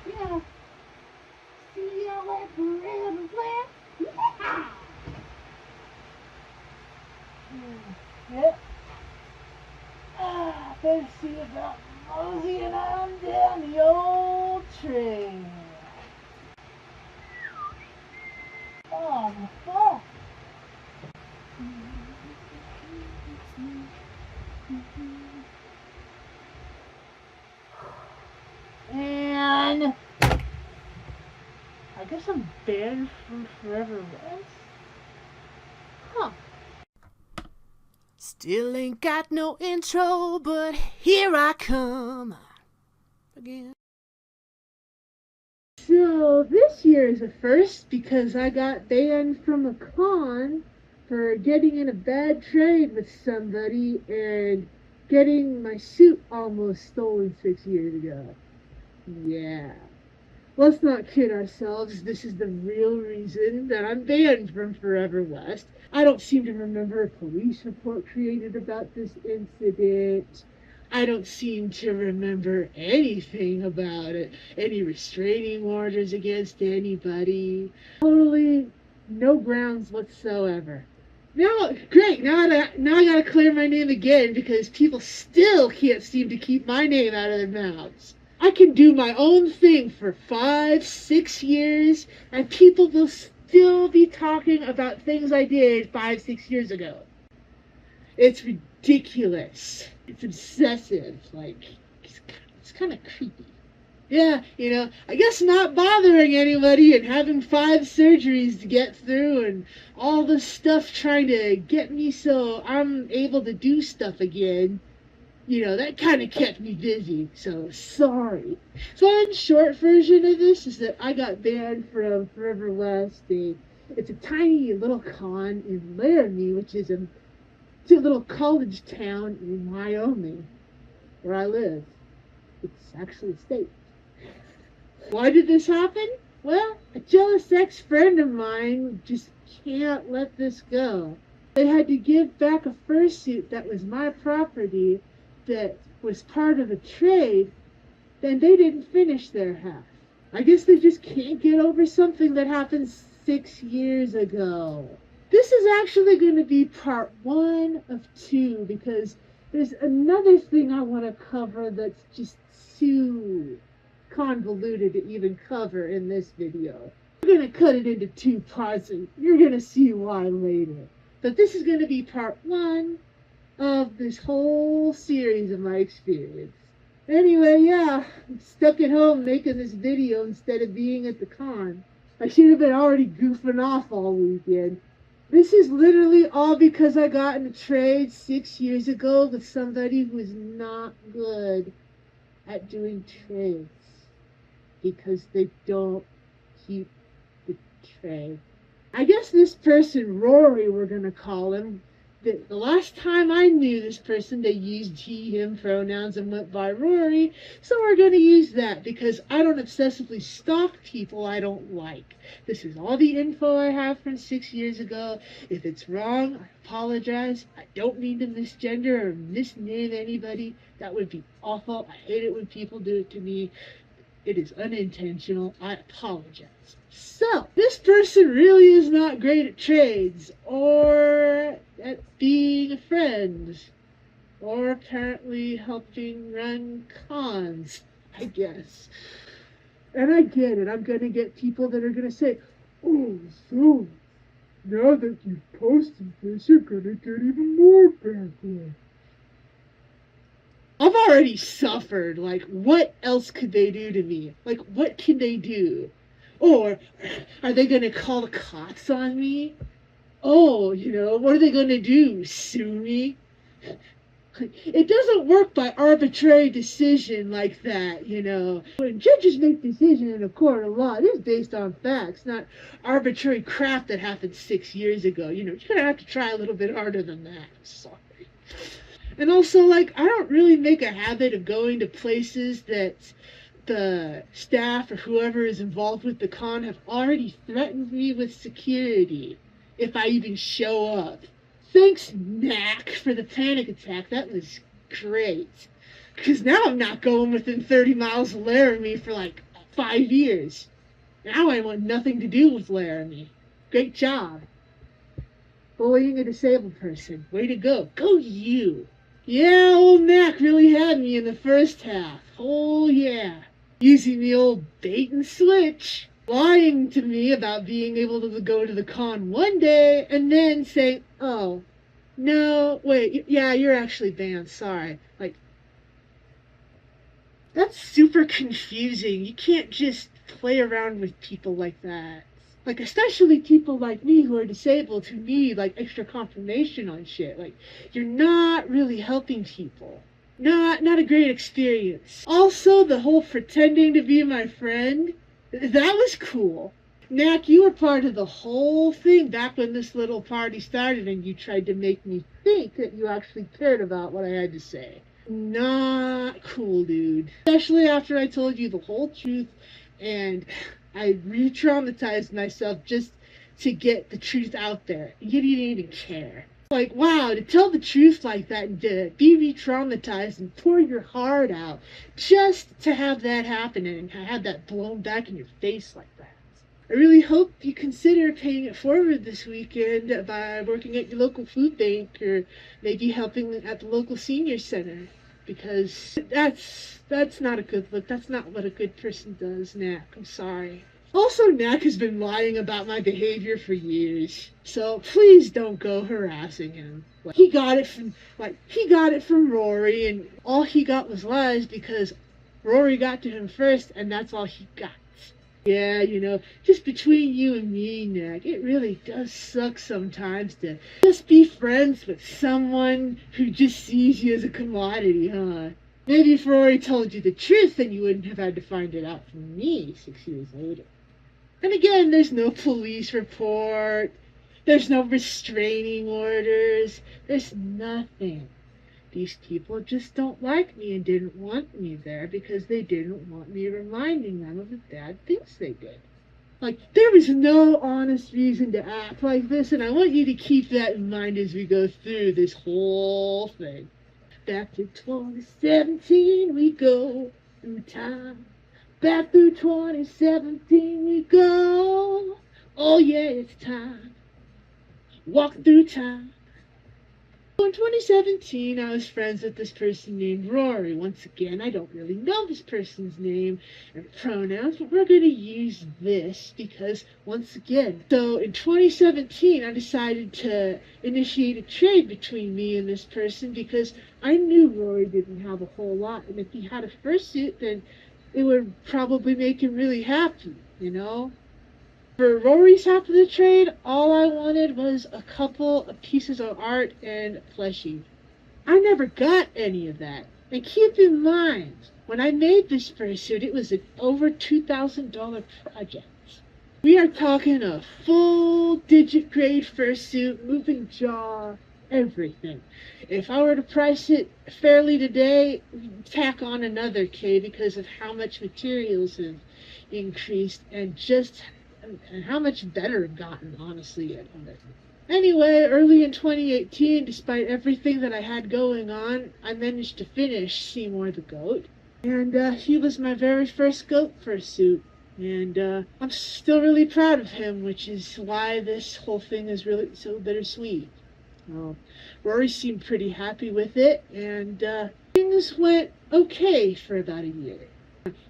Yeah. See y'all at Furever West. Yeah. Yep. Better see about moseying on down the old train. Oh, my fuck. And I guess I'm banned from Furever West? Huh. Still ain't got no intro, but here I come again. So this year is a first because I got banned from a con for getting in a bad trade with somebody and getting my suit almost stolen 6 years ago. Yeah. Let's not kid ourselves. This is the real reason that I'm banned from Furever West. I don't seem to remember a police report created about this incident. I don't seem to remember anything about it. Any restraining orders against anybody. Totally no grounds whatsoever. Now, great. Now I gotta clear my name again because people still can't seem to keep my name out of their mouths. I can do my own thing for 5, 6 years, and people will still be talking about things I did 5, 6 years ago. It's ridiculous. It's obsessive. Like, it's kind of creepy. Yeah, I guess not bothering anybody and having 5 surgeries to get through and all this stuff trying to get me so I'm able to do stuff again. That kind of kept me busy, so sorry. So one short version of this is that I got banned from Furever West. It's a tiny little con in Laramie, which is a little college town in Wyoming, where I live. It's actually a state. Why did this happen? Well, a jealous ex-friend of mine just can't let this go. They had to give back a fursuit that was my property that was part of a trade, then they didn't finish their half. I guess they just can't get over something that happened 6 years ago. This is actually going to be part 1 of 2 because there's another thing I want to cover that's just too convoluted to even cover in this video. We're going to cut it into 2 parts and you're going to see why later. But this is going to be part 1 of this whole series of my experience. Anyway, yeah, I'm stuck at home making this video instead of being at the con. I should have been already goofing off all weekend. This is literally all because I got in a trade 6 years ago with somebody who is not good at doing trades because they don't keep the trade. I guess this person, Rory, we're going to call him. The last time I knew this person, they used he, him pronouns and went by Rory, so we're going to use that because I don't obsessively stalk people I don't like. This is all the info I have from 6 years ago. If it's wrong, I apologize. I don't mean to misgender or misname anybody. That would be awful. I hate it when people do it to me. It is unintentional. I apologize. So, this person really is not great at trades, or at being a friend, or apparently helping run cons, I guess. And I get it. I'm going to get people that are going to say, oh, so, now that you've posted this, you're going to get even more backlash. I've already suffered. Like, what else could they do to me? Like, what can they do? Or are they going to call the cops on me? Oh, what are they going to do? Sue me? It doesn't work by arbitrary decision like that, When judges make decisions in a court of law, it is based on facts, not arbitrary crap that happened 6 years ago. You're going to have to try a little bit harder than that. Sorry. And also, I don't really make a habit of going to places that the staff or whoever is involved with the con have already threatened me with security if I even show up. Thanks, Knack, for the panic attack. That was great. Because now I'm not going within 30 miles of Laramie for 5 years. Now I want nothing to do with Laramie. Great job. Bullying a disabled person. Way to go. Go you. Yeah, old Mac really had me in the first half. Oh yeah. Using the old bait and switch. Lying to me about being able to go to the con one day and then saying, oh, no, wait, yeah, you're actually banned, sorry. Like, that's super confusing. You can't just play around with people like that. Like, especially people like me who are disabled who need, like, extra confirmation on shit. Like, you're not really helping people. Not a great experience. Also, the whole pretending to be my friend, that was cool. Knack, you were part of the whole thing back when this little party started and you tried to make me think that you actually cared about what I had to say. Not cool, dude. Especially after I told you the whole truth and I re-traumatized myself just to get the truth out there. You didn't even care. Like, wow, to tell the truth like that and to be re-traumatized and pour your heart out just to have that happen and have that blown back in your face like that. I really hope you consider paying it forward this weekend by working at your local food bank or maybe helping at the local senior center, because that's not a good look. That's not what a good person does, Knack. I'm sorry. Also, Knack has been lying about my behavior for years, so please don't go harassing him. He got it from Rory, and all he got was lies because Rory got to him first, and that's all he got. Yeah, just between you and me, Nick, it really does suck sometimes to just be friends with someone who just sees you as a commodity, huh? Maybe if Rory told you the truth, then you wouldn't have had to find it out from me 6 years later. And again, there's no police report, there's no restraining orders, there's nothing. These people just don't like me and didn't want me there because they didn't want me reminding them of the bad things they did. Like, there was no honest reason to act like this, and I want you to keep that in mind as we go through this whole thing. Back to 2017 we go through time. Back through 2017 we go. Oh yeah, it's time. Walk through time. In 2017, I was friends with this person named Rory. Once again, I don't really know this person's name and pronouns, but we're going to use this because, once again, so in 2017, I decided to initiate a trade between me and this person because I knew Rory didn't have a whole lot, and if he had a fursuit, then it would probably make him really happy, For Rory's half of the trade, all I wanted was a couple of pieces of art and plushie. I never got any of that. And keep in mind, when I made this fursuit, it was an over $2,000 project. We are talking a full digit grade fursuit, moving jaw, everything. If I were to price it fairly today, tack on another K because of how much materials have increased and how much better it gotten, honestly, at it. Anyway, early in 2018, despite everything that I had going on, I managed to finish Seymour the Goat. And he was my very first goat fursuit. And I'm still really proud of him, which is why this whole thing is really so bittersweet. Rory seemed pretty happy with it, and things went okay for about a year.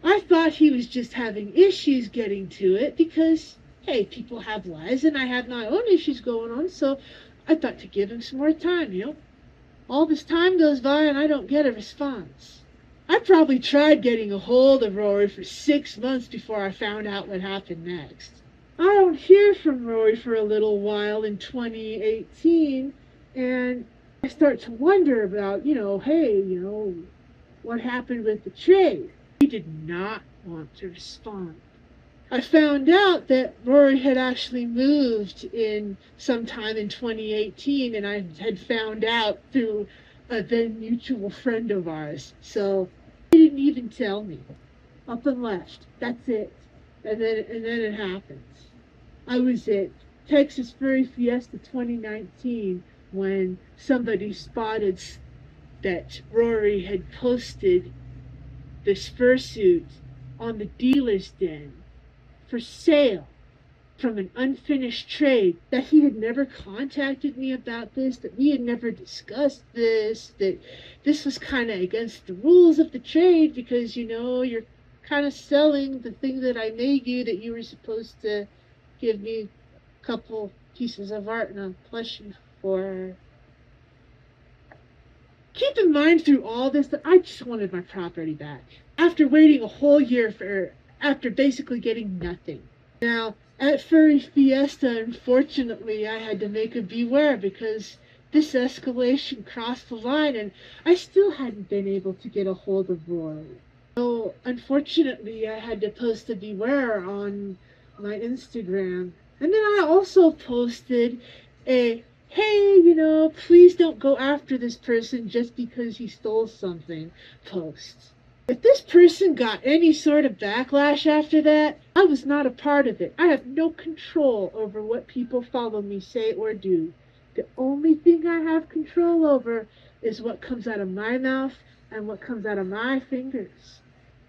I thought he was just having issues getting to it because, hey, people have lives and I had my own issues going on, so I thought to give him some more time, All this time goes by and I don't get a response. I probably tried getting a hold of Rory for 6 months before I found out what happened next. I don't hear from Rory for a little while in 2018, and I start to wonder about, what happened with the trade. He did not want to respond. I found out that Rory had actually moved in sometime in 2018, and I had found out through a then mutual friend of ours. So he didn't even tell me. Up and left. That's it. And then it happens. I was at Texas Furry Fiesta 2019 when somebody spotted that Rory had posted this fursuit on the dealer's den for sale from an unfinished trade, that he had never contacted me about this, that we had never discussed this, that this was kind of against the rules of the trade because, you know, you're kind of selling the thing that I made you, that you were supposed to give me a couple pieces of art and a plushie for. Keep in mind through all this that I just wanted my property back. After waiting a whole year after basically getting nothing. Now, at Furry Fiesta, unfortunately, I had to make a beware because this escalation crossed the line and I still hadn't been able to get a hold of Rory. So, unfortunately, I had to post a beware on my Instagram. And then I also posted a, hey, you know, please don't go after this person just because he stole something post. If this person got any sort of backlash after that, I was not a part of it. I have no control over what people follow me say or do. The only thing I have control over is what comes out of my mouth and what comes out of my fingers.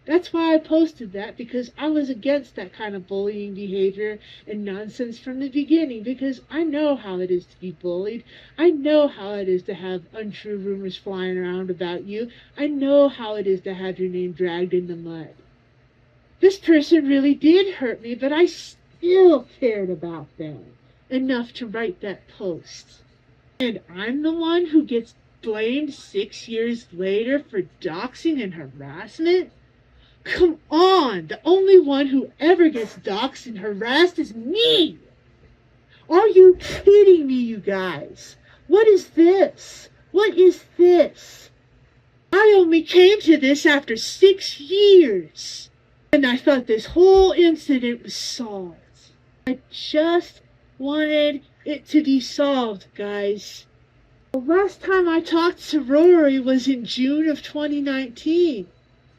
That's why I posted that, because I was against that kind of bullying behavior and nonsense from the beginning, because I know how it is to be bullied. I know how it is to have untrue rumors flying around about you. I know how it is to have your name dragged in the mud. This person really did hurt me, but I still cared about them enough to write that post. And I'm the one who gets blamed 6 years later for doxing and harassment? Come on! The only one who ever gets doxxed and harassed is me! Are you kidding me, you guys? What is this? What is this? I only came to this after 6 years. And I thought this whole incident was solved. I just wanted it to be solved, guys. The last time I talked to Rory was in June of 2019.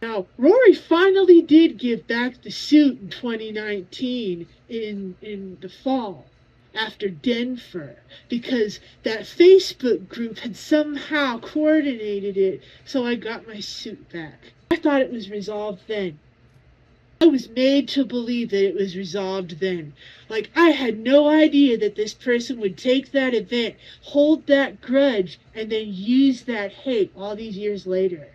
Now, Rory finally did give back the suit in 2019 in the fall after Denver, because that Facebook group had somehow coordinated it, so I got my suit back. I thought it was resolved then. I was made to believe that it was resolved then. Like, I had no idea that this person would take that event, hold that grudge, and then use that hate all these years later.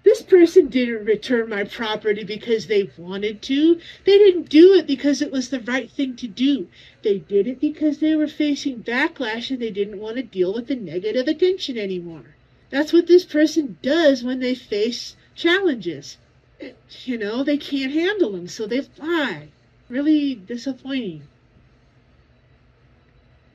This person didn't return my property because they wanted to. They didn't do it because it was the right thing to do. They did it because they were facing backlash and they didn't want to deal with the negative attention anymore. That's what this person does when they face challenges. You know, they can't handle them, so they lie. Really disappointing.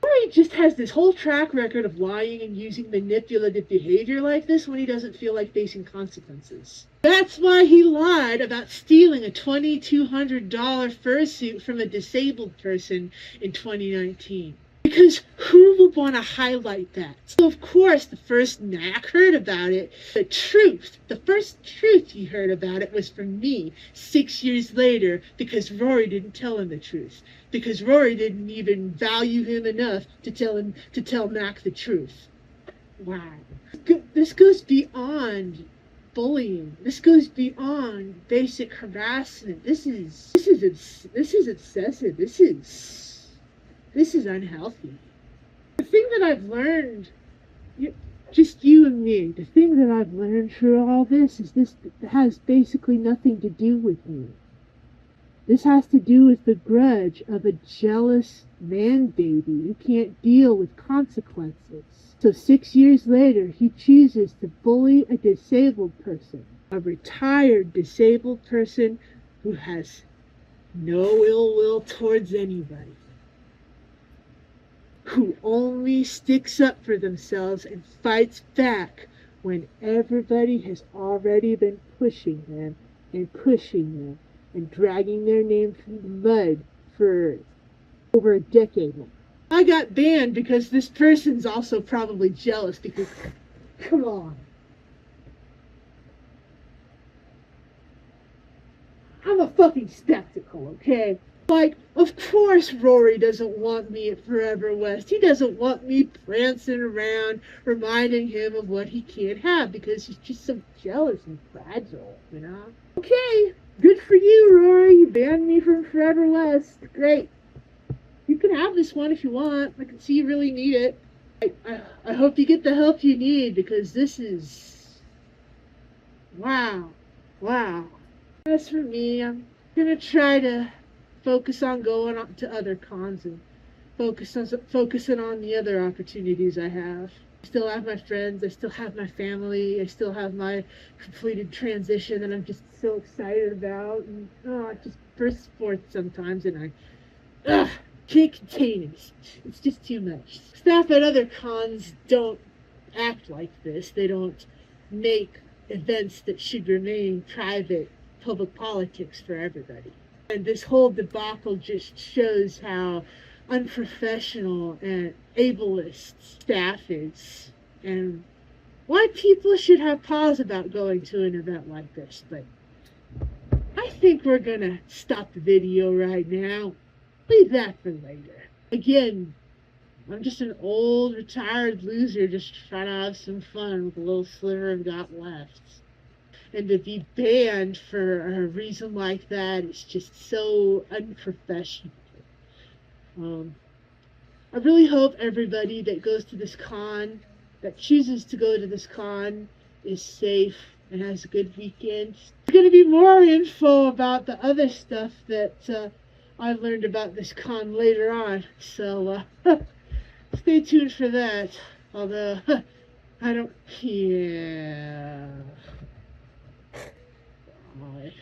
Rory just has this whole track record of lying and using manipulative behavior like this when he doesn't feel like facing consequences. That's why he lied about stealing a $2,200 fursuit from a disabled person in 2019. Because who would want to highlight that? So of course the first Mac heard about it. The first truth he heard about it was from me 6 years later, because Rory didn't tell him the truth. Because Rory didn't even value him enough to tell Mac the truth. Wow. This goes beyond bullying. This goes beyond basic harassment. This is excessive. This is unhealthy. The thing that I've learned, just you and me, the thing that I've learned through all this is this has basically nothing to do with me. This has to do with the grudge of a jealous man baby who can't deal with consequences. So 6 years later, he chooses to bully a disabled person, a retired disabled person who has no ill will towards anybody, who only sticks up for themselves and fights back when everybody has already been pushing them and dragging their name through the mud for over a decade now. I got banned because this person's also probably jealous because, come on. I'm a fucking spectacle, okay? Like, of course Rory doesn't want me at Furever West. He doesn't want me prancing around, reminding him of what he can't have, because he's just so jealous and fragile, you know? Okay, Good for you, Rory. You banned me from Furever West. Great. You can have this one if you want. I can see you really need it. I hope you get the help you need because this is. Wow. Wow. As for me, I'm gonna try to focus on going on to other cons and focusing on the other opportunities I have. I still have my friends, I still have my family, I still have my completed transition that I'm just so excited about. And it just bursts forth sometimes, and I can't contain it. It's just too much. Staff at other cons don't act like this. They don't make events that should remain private public politics for everybody. And this whole debacle just shows how unprofessional and ableist staff is, and why people should have pause about going to an event like this. But I think we're gonna stop the video right now. Leave that for later. Again, I'm just an old retired loser just trying to have some fun with the little sliver I've got left. And to be banned for a reason like that is just so unprofessional. I really hope everybody that goes to this con, that chooses to go to this con, is safe and has a good weekend. There's going to be more info about the other stuff that I learned about this con later on. So stay tuned for that. Although, I don't. Yeah. Bye.